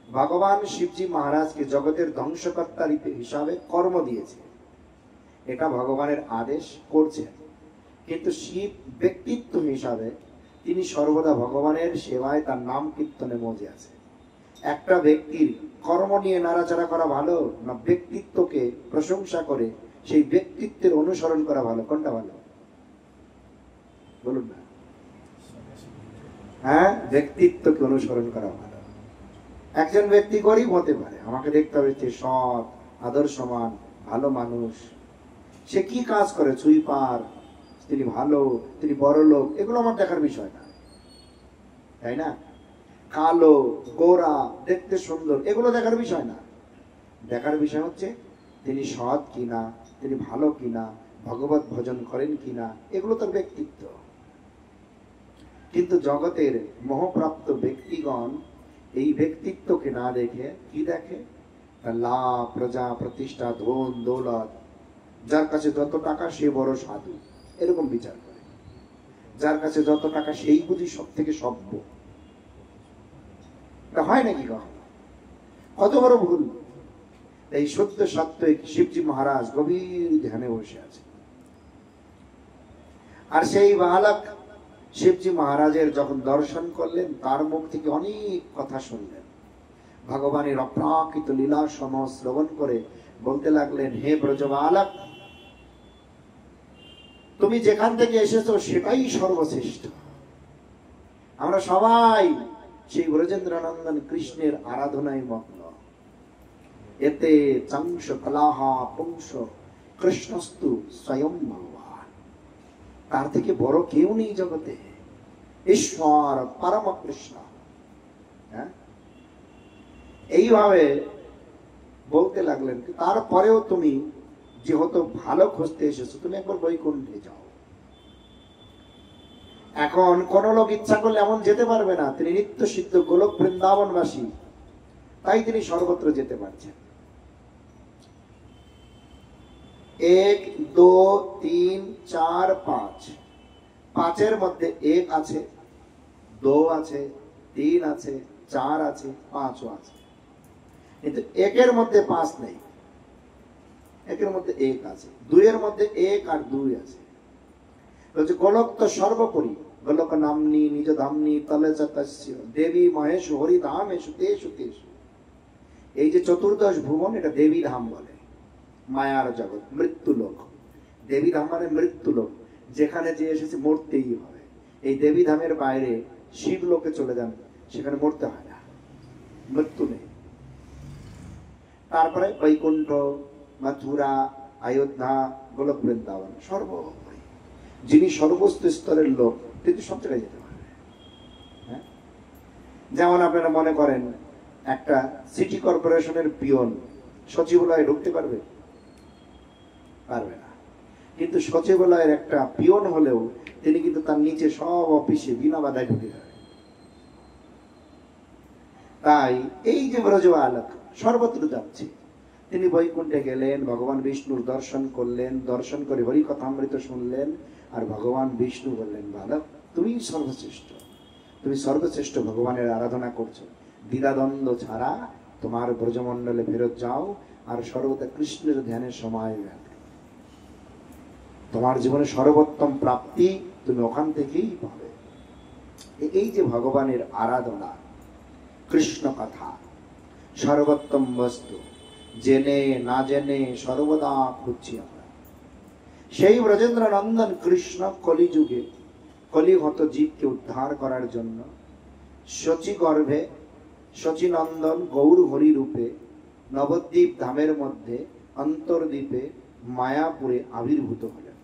ভগবান শিবজি মহারাজকে জগতের ধ্বংসকর্তা হিসাবে কর্ম দিয়েছে, এটা ভগবানের আদেশ করছেন। কিন্তু শিব ব্যক্তিত্ব হিসাবে তিনি সর্বদা ভগবানের সেবায়, তার নাম কীর্তনে মজে আছে। একটা ব্যক্তির কর্ম নিয়ে নাড়াচাড়া করা ভালো, না ব্যক্তিত্বকে প্রশংসা করে সেই ব্যক্তিত্বের অনুসরণ করা ভালো? কোনটা ভালো বলুন না? হ্যাঁ, ব্যক্তিত্বকে অনুসরণ করা ভালো। একজন ব্যক্তি গরিব হতে পারে, আমাকে দেখতে হবে সে সৎ, আদর্শমান, ভালো মানুষ। সে কি কাজ করে, সুইপার, তিনি ভালো, তিনি বড় লোক, এগুলো আমার দেখার বিষয় না, তাই না? কালো, গোরা, দেখতে সুন্দর, এগুলো দেখার বিষয় না। দেখার বিষয় হচ্ছে তিনি সৎ কিনা, তিনি ভালো কিনা, ভগবত ভজন করেন কিনা, এগুলো তার ব্যক্তিত্ব। কিন্তু জগতের মোহপ্রাপ্ত ব্যক্তিগণ এই ব্যক্তিত্বকে না দেখে কি দেখে? লাভ, প্রজা, প্রতিষ্ঠা, ধন দৌলত, যার কাছে যত টাকা সে বড় সাধু, এরকম বিচার করে। যার কাছে যত টাকা সেই বুঝি সব থেকে সভ্য, এটা হয় নাকি কখনো? কত বড় ভুল! এই সত্য সাত্ত্বিক শিবজি মহারাজ গভীর ধ্যানে বসে আছে, আর সেই বালক শিবজি মহারাজের যখন দর্শন করলেন, তার মুখ থেকে অনেক কথা শুনলেন। ভগবানের অপ্রাকৃত লীলা সমূহ শ্রবণ করে বলতে লাগলেন, হে ব্রজ বালক, তুমি যেখান থেকে এসেছো সেটাই সর্বশ্রেষ্ঠ। আমরা সবাই সেই ব্রজেন্দ্রনন্দন কৃষ্ণের আরাধনায় মগ্ন। এতে চংস কলাহা পুংস কৃষ্ণস্তু স্বয়ং ভগবান। তার থেকে বড় কেউ নেই জগতে, ঈশ্বর পরম কৃষ্ণ। এইভাবে বলতে লাগলেন। তারপরেও তুমি যেহেতু ভালো খুঁজতে এসেছো, তুমি একবার বৈকুণ্ঠে যাও। এখন কোন লোক ইচ্ছা করলে এমন যেতে পারবে না, তিনি নিত্য সিদ্ধ গোলক বৃন্দাবনবাসী, তাই তিনি সর্বত্র যেতে পারছেন। 1 2 3 4 5, 5-এর মধ্যে 1 আছে, 2 আছে, 3 আছে, 4 আছে, 5ও আছে, কিন্তু 1-এর মধ্যে 5 নেই। 1-এর মধ্যে 1 আছে, 2-এর মধ্যে 1 আর 2 আছে। বলছে গোলক তো সর্বোপরি, গোলক নামনি নিজ ধামনি তলে তস্য দেবী মহেশ হরি ধাম এসু তেষু তেষু। এই যে চতুর্দশ ভুবন, এটা দেবী ধাম বলে, মায়ার জগৎ, মৃত্যু লোক। দেবী ধাম মানে মৃত্যু লোক, যেখানে যে এসেছে মরতেই হবে। এই দেবী ধামের বাইরে শিব লোকে চলে যান, সেখানে মরতে হয় না, মৃত্যু নেই। তারপরে বৈকুণ্ঠ, মথুরা, অযোধ্যা, গোলক বৃন্দাবন সর্বোপরি। যিনি সর্বোচ্চ স্তরের লোক, তিনি সব জায়গায় যেতে পারবে। হ্যাঁ, যেমন আপনারা মনে করেন একটা সিটি কর্পোরেশনের পিয়ন সচিবালয়ে ঢুকতে পারবে? পারবে না। কিন্তু সচিবালয়ের একটা পিয়ন হলেও তিনি কিন্তু তার নিচে সব অফিসে বিনা বাধায় ঢুকে যাবে। তাই এই যে ব্রজ বালক সর্বত্র যাচ্ছে, তিনি বৈকুণ্ঠে গেলেন, ভগবান বিষ্ণুর দর্শন করলেন, দর্শন করে হরিকথামৃত শুনলেন। আর ভগবান বিষ্ণু বললেন, বালক তুমি সর্বশ্রেষ্ঠ, তুমি সর্বশ্রেষ্ঠ ভগবানের আরাধনা করছো, দ্বিধাদ্বন্দ্ব ছাড়া তোমার ব্রজমণ্ডলে ফেরত যাও, আর সর্বদা কৃষ্ণের ধ্যানের সময় তোমার জীবনে সর্বোত্তম প্রাপ্তি তুমি ওখান থেকেই পাবে। এই যে ভগবানের আরাধনা, কৃষ্ণ কথা, সর্বোত্তম বস্তু, জেনে না জেনে সর্বদা খুঁজছি আমরা। সেই ব্রজেন্দ্র নন্দন কৃষ্ণ কলিযুগে কলিহত জীবকে উদ্ধার করার জন্য শচী গর্ভে শচীনন্দন গৌর হরি রূপে নবদ্বীপ ধামের মধ্যে অন্তর্দ্বীপে মায়াপুরে আবির্ভূত হলেন।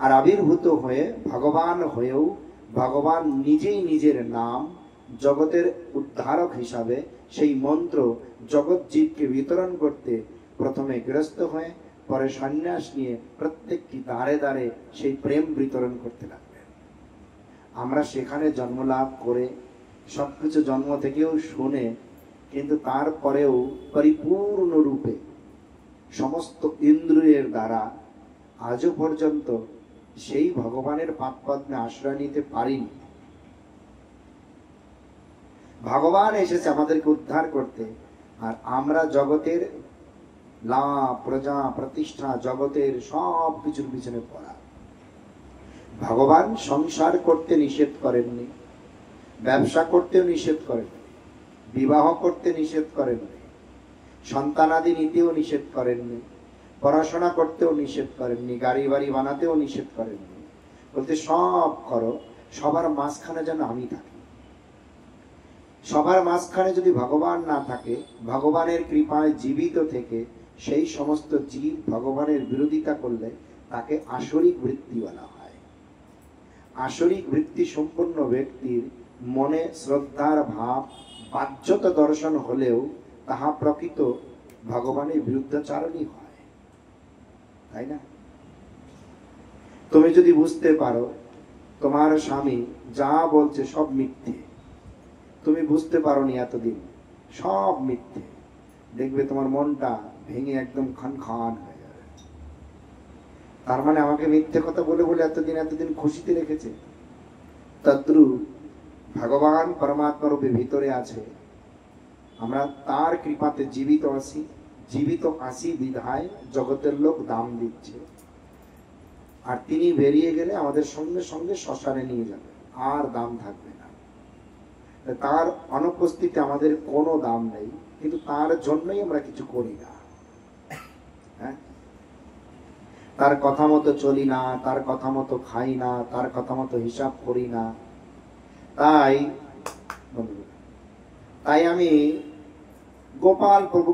আর আবির্ভূত হয়ে ভগবান হয়েও ভগবান নিজেই নিজের নাম জগতের উদ্ধারক হিসাবে সেই মন্ত্র জগৎ জীবকে বিতরণ করতে প্রথমে গৃহস্থ হয়ে পরে সন্ন্যাস নিয়ে প্রত্যেকটি দ্বারে দ্বারে সেই প্রেম বিতরণ করতে লাগলেন। আমরা সেখানে জন্মলাভ করে সবকিছু জন্ম থেকেও শুনে, কিন্তু তারপরেও পরিপূর্ণ রূপে সমস্ত ইন্দ্রিয়ের দ্বারা আজও পর্যন্ত সেই ভগবানের পাদপদ্মে আশ্রয় নিতে পারিনি। ভগবান এসেছে আমাদেরকে উদ্ধার করতে, আর আমরা জগতের লাভ, প্রজা, প্রতিষ্ঠা, জগতের সব কিছুর পিছনে পড়া। ভগবান সংসার করতে নিষেধ করেননি, ব্যবসা করতেও নিষেধ করেননি, বিবাহ করতে নিষেধ করেননি, সন্তানাদি নিতেও নিষেধ করেননি, পড়াশোনা করতেও নিষেধ করেননি, গাড়ি বাড়ি বানাতেও নিষেধ করেননি। বলতে সব করো, সবার মাঝখানে যেন আমি থাকি। সবার মাঝখানে যদি ভগবান না থাকে, ভগবানের কৃপায় জীবিত থেকে সেই সমস্ত জীব ভগবানের বিরোধিতা করলে তাকে আসরিক বৃত্তি বলা হয়। আসরিক বৃত্তি সম্পন্ন ব্যক্তির মনে শ্রদ্ধার ভাব বাহ্যত দর্শন হলেও তাহা প্রকৃত ভগবানের বিরুদ্ধাচারণই হয়, তাই না? তুমি যদি বুঝতে পারো তোমার স্বামী যা বলছে সব মিথ্যে, তুমি বুঝতে পারোনি এতদিন, সব মিথ্যে, দেখবে তোমার মনটা ভেঙে একদম খান খান হয়ে যাবে। তার মানে আমাকে মিথ্যে কথা বলে বলে এতদিন খুশিতে রেখেছে। তদ্রূপ ভগবান পরমাত্মা রূপে ভিতরে আছে, আমরা তার কৃপাতে জীবিত আসি বিধায় জগতের লোক দাম দিচ্ছে। আর তিনি বেরিয়ে গেলে আমাদের সঙ্গে সঙ্গে শ্মশানে নিয়ে যাবে, আর দাম থাকবে না। তার অনুপস্থিতিতে আমাদের কোনো দাম নেই, কিন্তু তার জন্যই আমরা কিছু করি না। হ্যাঁ, তার কথা মতো চলি না, তার কথা মতো খাই না, তার কথা মতো হিসাব করি না। তাই আমি গোপাল প্রভু